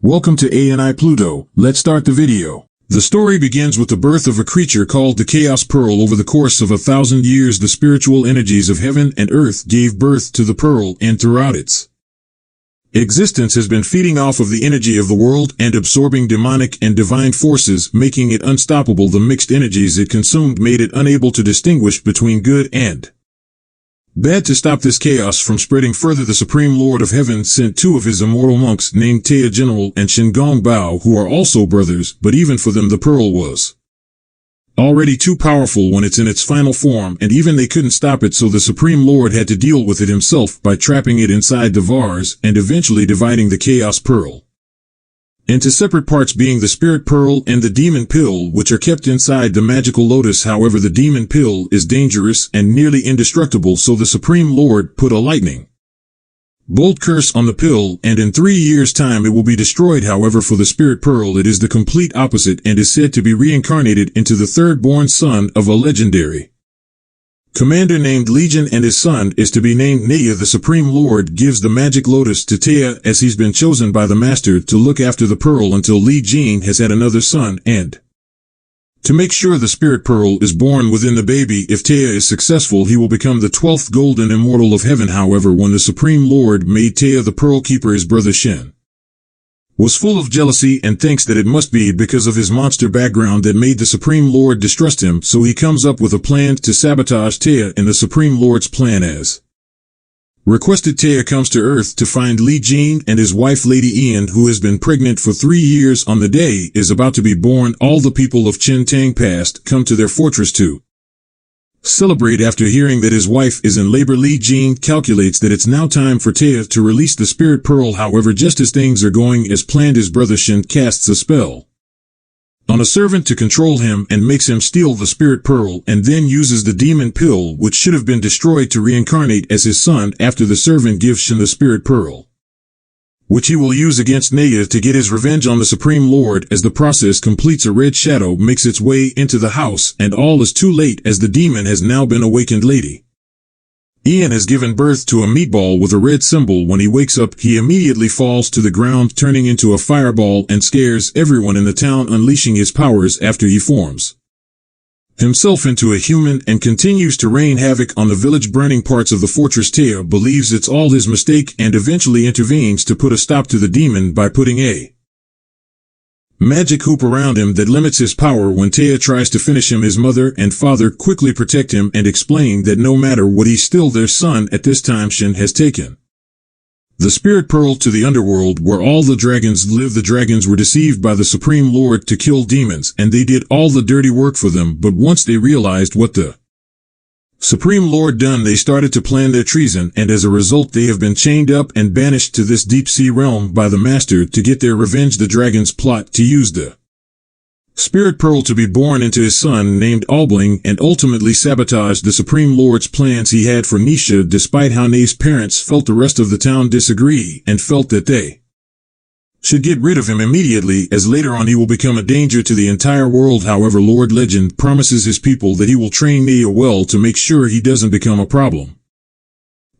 Welcome to ANI Pluto. Let's start the video. The story begins with the birth of a creature called the Chaos Pearl. Over the course of 1,000 years, the spiritual energies of heaven and earth gave birth to the pearl, and throughout its existence has been feeding off of the energy of the world and absorbing demonic and divine forces, making it unstoppable. The mixed energies it consumed made it unable to distinguish between good and bad. To stop this chaos from spreading further, the Supreme Lord of Heaven sent two of his immortal monks named Taya General and Shingong Bao, who are also brothers, but even for them the pearl was already too powerful when it's in its final form, and even they couldn't stop it, so the Supreme Lord had to deal with it himself by trapping it inside the vase and eventually dividing the Chaos Pearl into separate parts, being the Spirit Pearl and the Demon Pill, which are kept inside the Magical Lotus. However, the Demon Pill is dangerous and nearly indestructible, so the Supreme Lord put a lightning bolt curse on the pill, and in 3 years' time it will be destroyed. However, for the Spirit Pearl, it is the complete opposite and is said to be reincarnated into the third-born son of a legendary commander named Legion, and his son is to be named Naya. The Supreme Lord gives the Magic Lotus to Taya, as he's been chosen by the Master to look after the pearl until Li Jin has had another son, and to make sure the Spirit Pearl is born within the baby. If Taya is successful, he will become the 12th Golden Immortal of Heaven. However, when the Supreme Lord made Taya the Pearl Keeper, his brother Shen was full of jealousy and thinks that it must be because of his monster background that made the Supreme Lord distrust him, so he comes up with a plan to sabotage Taya, and the Supreme Lord's plan as requested. Taya comes to Earth to find Li Jin and his wife Lady Ian, who has been pregnant for 3 years. On the day is about to be born, all the people of Chen Tang Past come to their fortress to celebrate. After hearing that his wife is in labor, Li Jin calculates that it's now time for Taya to release the Spirit Pearl. However, just as things are going as planned, his brother Shen casts a spell on a servant to control him and makes him steal the Spirit Pearl, and then uses the Demon Pill, which should have been destroyed, to reincarnate as his son after the servant gives Shen the Spirit Pearl, which he will use against Naya to get his revenge on the Supreme Lord. As the process completes, a red shadow makes its way into the house, and all is too late as the demon has now been awakened. Lady Ian has given birth to a meatball with a red symbol. When he wakes up, he immediately falls to the ground, turning into a fireball, and scares everyone in the town, unleashing his powers after he forms himself into a human and continues to rain havoc on the village, burning parts of the fortress. Taya believes it's all his mistake and eventually intervenes to put a stop to the demon by putting a magic hoop around him that limits his power. When Taya tries to finish him, his mother and father quickly protect him and explain that no matter what, he's still their son. At this time, Shen has taken the Spirit Pearl to the underworld, where all the dragons live. The dragons were deceived by the Supreme Lord to kill demons, and they did all the dirty work for them, but once they realized what the Supreme Lord done, they started to plan their treason, and as a result they have been chained up and banished to this deep sea realm by the Master to get their revenge. The dragons plot to use the Spirit Pearl to be born into his son named Albling, and ultimately sabotage the Supreme Lord's plans he had for Nisha. Despite how Nay's parents felt, the rest of the town disagree and felt that they should get rid of him immediately, as later on he will become a danger to the entire world. However, Lord Legend promises his people that he will train Naya well to make sure he doesn't become a problem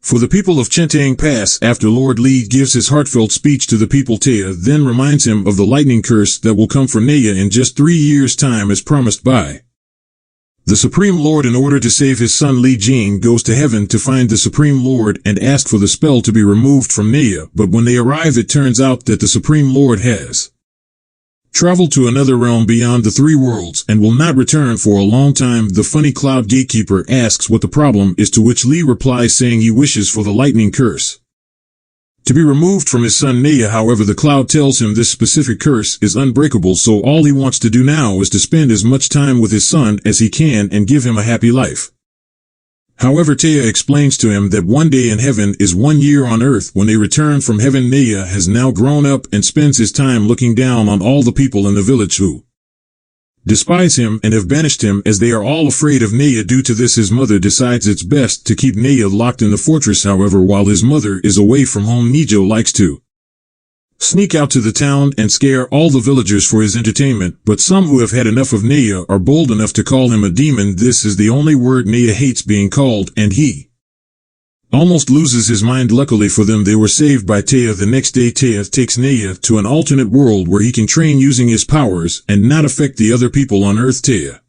for the people of Chentang Pass. After Lord Li gives his heartfelt speech to the people, Taya then reminds him of the lightning curse that will come for Naya in just 3 years' time, as promised by the Supreme Lord. In order to save his son, Li Jin goes to heaven to find the Supreme Lord and ask for the spell to be removed from Naya, but when they arrive, it turns out that the Supreme Lord has traveled to another realm beyond the 3 worlds and will not return for a long time. The funny Cloud Gatekeeper asks what the problem is, to which Li replies saying he wishes for the lightning curse to be removed from his son Naya. However, the Cloud tells him this specific curse is unbreakable, so all he wants to do now is to spend as much time with his son as he can and give him a happy life. However, Taya explains to him that 1 day in heaven is 1 year on earth. When they return from heaven, Naya has now grown up and spends his time looking down on all the people in the village who despise him and have banished him, as they are all afraid of Naya. Due to this, his mother decides it's best to keep Naya locked in the fortress. However, while his mother is away from home, Nijo likes to sneak out to the town and scare all the villagers for his entertainment, but some who have had enough of Naya are bold enough to call him a demon. This is the only word Naya hates being called, and he almost loses his mind. Luckily for them, they were saved by Taya. The next day, Taya takes Naya to an alternate world where he can train using his powers and not affect the other people on Earth. Taya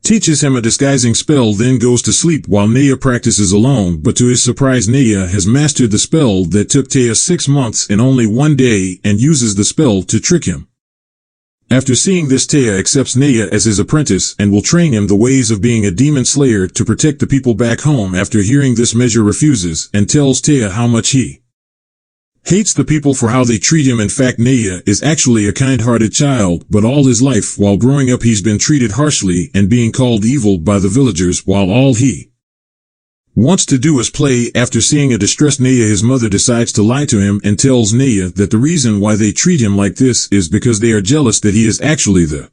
teaches him a disguising spell, then goes to sleep while Naya practices alone, but to his surprise, Naya has mastered the spell that took Taya 6 months in only 1 day and uses the spell to trick him. After seeing this, Taya accepts Naya as his apprentice and will train him the ways of being a demon slayer to protect the people back home. After hearing this, Measure refuses and tells Taya how much he hates the people for how they treat him. In fact, Naya is actually a kind-hearted child, but all his life while growing up he's been treated harshly and being called evil by the villagers, while all he wants to do is play. After seeing a distressed Naya, his mother decides to lie to him and tells Naya that the reason why they treat him like this is because they are jealous that he is actually the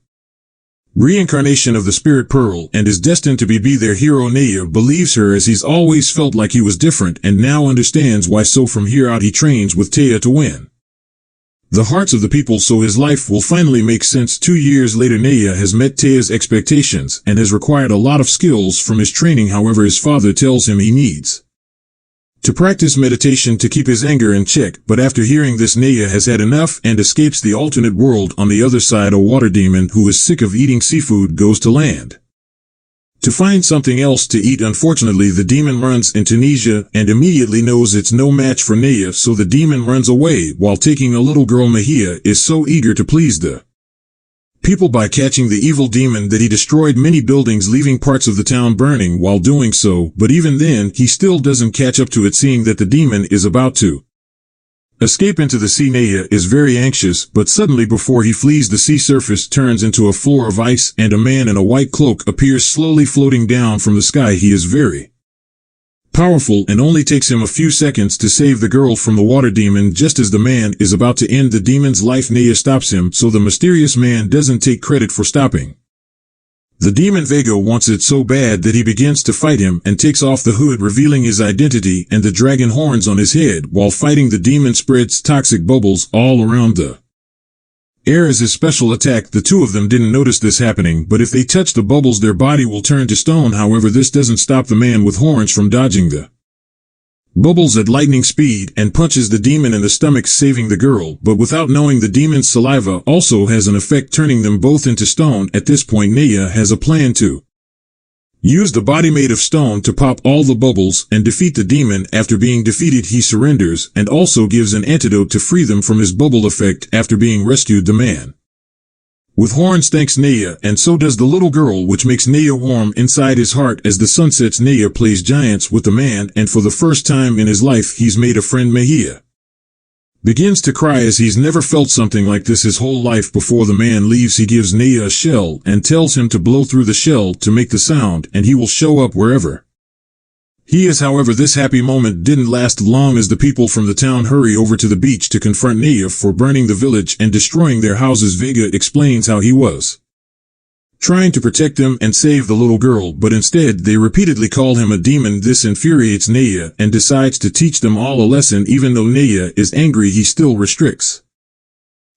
reincarnation of the Spirit Pearl and is destined to be their hero. Naya believes her, as he's always felt like he was different and now understands why. So from here out he trains with Taya to win the hearts of the people so his life will finally make sense. 2 years later, Naya has met Taya's expectations and has required a lot of skills from his training. However, his father tells him he needs to practice meditation to keep his anger in check, but after hearing this, Naya has had enough and escapes the alternate world. On the other side, a water demon who is sick of eating seafood goes to land to find something else to eat. Unfortunately, the demon runs into Tunisia and immediately knows it's no match for Naya, so the demon runs away while taking a little girl. Mahia is so eager to please the people by catching the evil demon that he destroyed many buildings, leaving parts of the town burning while doing so, but even then he still doesn't catch up to it. Seeing that the demon is about to escape into the sea, Naya is very anxious, but suddenly before he flees, the sea surface turns into a floor of ice and a man in a white cloak appears slowly floating down from the sky. He is very powerful and only takes him a few seconds to save the girl from the water demon. Just as the man is about to end the demon's life, Naya stops him, so the mysterious man doesn't take credit for stopping the demon. Vega wants it so bad that he begins to fight him and takes off the hood, revealing his identity and the dragon horns on his head. While fighting, the demon spreads toxic bubbles all around the air as his special attack. The two of them didn't notice this happening, but if they touch the bubbles their body will turn to stone. However, this doesn't stop the man with horns from dodging the bubbles at lightning speed and punches the demon in the stomach, saving the girl, but without knowing the demon's saliva also has an effect, turning them both into stone. At this point, Naya has a plan to use the body made of stone to pop all the bubbles and defeat the demon. After being defeated, he surrenders and also gives an antidote to free them from his bubble effect. After being rescued, the man with horns thanks Naya, and so does the little girl, which makes Naya warm inside his heart. As the sun sets, Naya plays giants with the man, and for the first time in his life he's made a friend. Mahia begins to cry as he's never felt something like this his whole life. Before the man leaves, he gives Naya a shell and tells him to blow through the shell to make the sound and he will show up wherever he is. However, this happy moment didn't last long as the people from the town hurry over to the beach to confront Naya for burning the village and destroying their houses. Vega explains how he was trying to protect them and save the little girl, but instead they repeatedly call him a demon. This infuriates Naya and decides to teach them all a lesson. Even though Naya is angry, he still restricts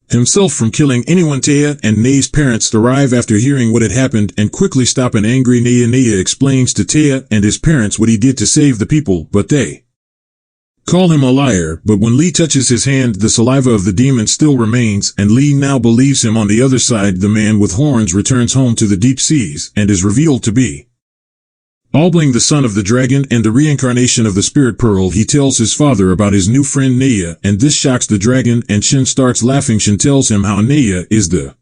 himself from killing anyone. Taya and Naya's parents arrive after hearing what had happened and quickly stop an angry Naya. Naya explains to Taya and his parents what he did to save the people, but they call him a liar. But when Lee touches his hand, the saliva of the demon still remains, and Lee now believes him. On the other side, the man with horns returns home to the deep seas and is revealed to be Albling, the son of the dragon and the reincarnation of the Spirit Pearl. He tells his father about his new friend Naya, and this shocks the dragon, and Shin starts laughing. Shin tells him how Naya is the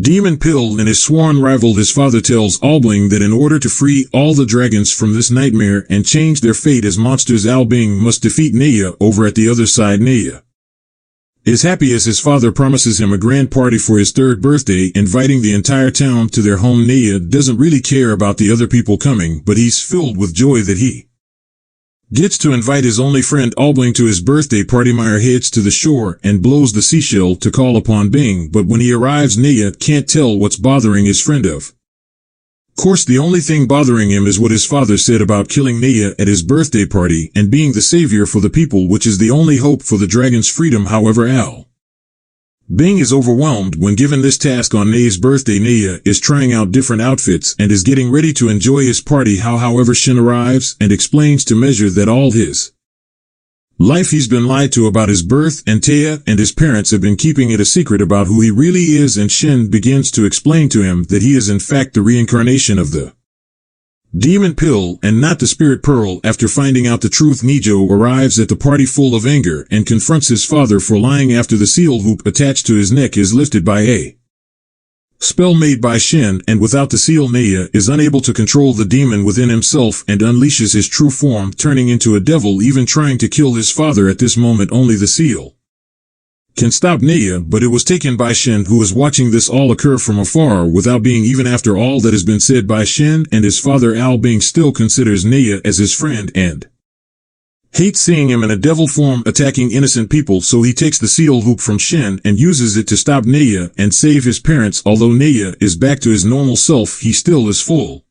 demon pill and his sworn rival. His father tells Albling that in order to free all the dragons from this nightmare and change their fate as monsters, Albling must defeat Naya over at the other side. Naya is happy as his father promises him a grand party for his 3rd birthday, inviting the entire town to their home. Naya doesn't really care about the other people coming, but he's filled with joy that he gets to invite his only friend Albling to his birthday party. Meyer heads to the shore and blows the seashell to call upon Bing, but when he arrives, Naya can't tell what's bothering his friend. Of course, the only thing bothering him is what his father said about killing Naya at his birthday party and being the savior for the people, which is the only hope for the dragon's freedom. However, Al Bing is overwhelmed when given this task on Neia's birthday. Neia is trying out different outfits and is getting ready to enjoy his party. However, Shin arrives and explains to Measure that all his life he's been lied to about his birth, and Taya and his parents have been keeping it a secret about who he really is, and Shin begins to explain to him that he is in fact the reincarnation of the demon pill and not the spirit pearl. After finding out the truth, Nijo arrives at the party full of anger and confronts his father for lying after the seal hoop attached to his neck is lifted by a spell made by Shin, and without the seal Neia is unable to control the demon within himself and unleashes his true form, turning into a devil, even trying to kill his father. At this moment only the seal can stop Neia, but it was taken by Shin, who is watching this all occur from afar without being. Even after all that has been said by Shin and his father, Al Bing still considers Neia as his friend and hates seeing him in a devil form attacking innocent people, so he takes the seal hoop from Shin and uses it to stop Neia and save his parents. Although Neia is back to his normal self, he still is full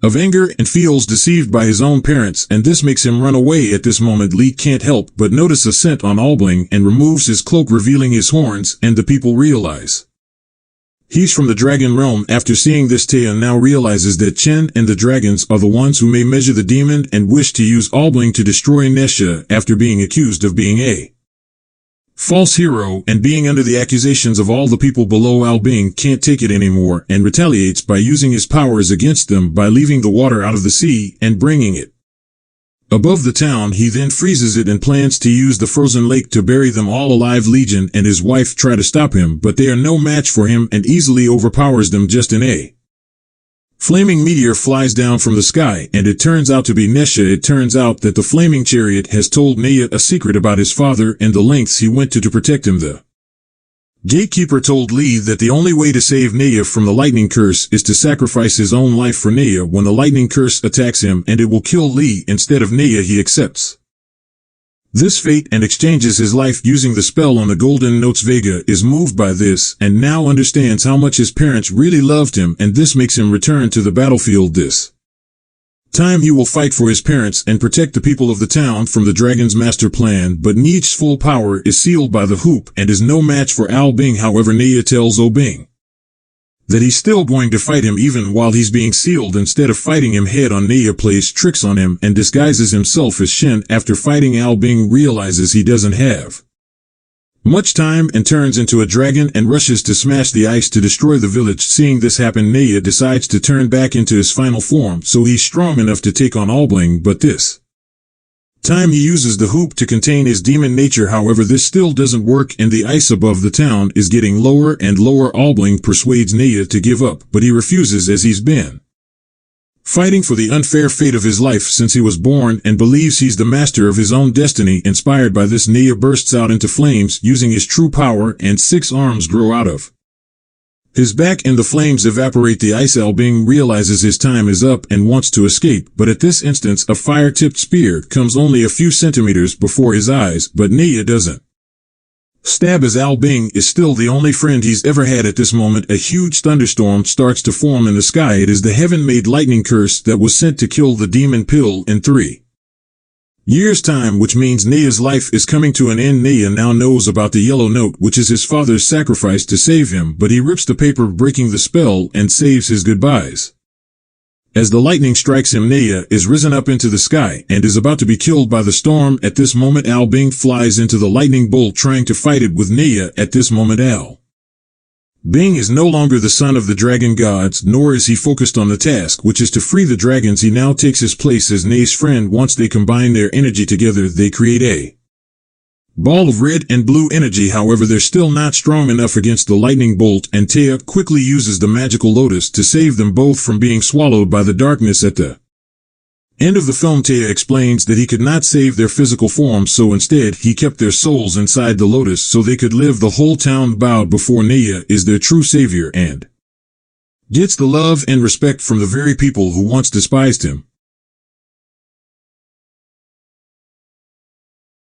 of anger and feels deceived by his own parents, and this makes him run away. At this moment, Lee can't help but notice a scent on Albling and removes his cloak, revealing his horns, and the people realize he's from the dragon realm. After seeing this, Taya now realizes that Chen and the dragons are the ones who may measure the demon and wish to use Albling to destroy Nesha after being accused of being a false hero and being under the accusations of all the people below. Al Bing can't take it anymore and retaliates by using his powers against them by leaving the water out of the sea and bringing it above the town. He then freezes it and plans to use the frozen lake to bury them all alive. Legion and his wife try to stop him, but they are no match for him and easily overpowers them. Just in a flaming meteor flies down from the sky, and it turns out to be Nesha. It turns out that the flaming chariot has told Neia a secret about his father and the lengths he went to protect him. The gatekeeper told Lee that the only way to save Neia from the lightning curse is to sacrifice his own life for Neia when the lightning curse attacks him, and it will kill Lee instead of Neia. He accepts this fate and exchanges his life using the spell on the golden notes. Vega is moved by this and now understands how much his parents really loved him, and this makes him return to the battlefield. This time he will fight for his parents and protect the people of the town from the dragon's master plan, but Nietzsche's full power is sealed by the hoop and is no match for Al Bing. However, Neia tells Bing that he's still going to fight him even while he's being sealed. Instead of fighting him head on, Neia plays tricks on him and disguises himself as Shin. After fighting, Al Bing realizes he doesn't have much time and turns into a dragon and rushes to smash the ice to destroy the village. Seeing this happen, Neia decides to turn back into his final form, so he's strong enough to take on Albling, but this time he uses the hoop to contain his demon nature. However, this still doesn't work and the ice above the town is getting lower and lower. Albling persuades Neia to give up, but he refuses as he's been fighting for the unfair fate of his life since he was born and believes he's the master of his own destiny. Inspired by this, Neia bursts out into flames using his true power, and 6 arms grow out of his back and the flames evaporate the ice. Al Bing realizes his time is up and wants to escape, but at this instance a fire-tipped spear comes only a few centimeters before his eyes, but Neia doesn't stab as Al Bing is still the only friend he's ever had. At this moment a huge thunderstorm starts to form in the sky. It is the heaven-made lightning curse that was sent to kill the demon pill in 3 years' time, which means Neia's life is coming to an end. Neia now knows about the yellow note, which is his father's sacrifice to save him, but he rips the paper, breaking the spell, and saves his goodbyes. As the lightning strikes him, Neia is risen up into the sky and is about to be killed by the storm. At this moment Al Bing flies into the lightning bolt trying to fight it with Neia. At this moment Al Bing is no longer the son of the dragon gods, nor is he focused on the task, which is to free the dragons. He now takes his place as Nei's friend. Once they combine their energy together, they create a ball of red and blue energy. However, they're still not strong enough against the lightning bolt, and Taya quickly uses the magical lotus to save them both from being swallowed by the darkness. At the end of the film, Taya explains that he could not save their physical forms, so instead he kept their souls inside the lotus so they could live. The whole town bowed before Neia is their true savior and gets the love and respect from the very people who once despised him.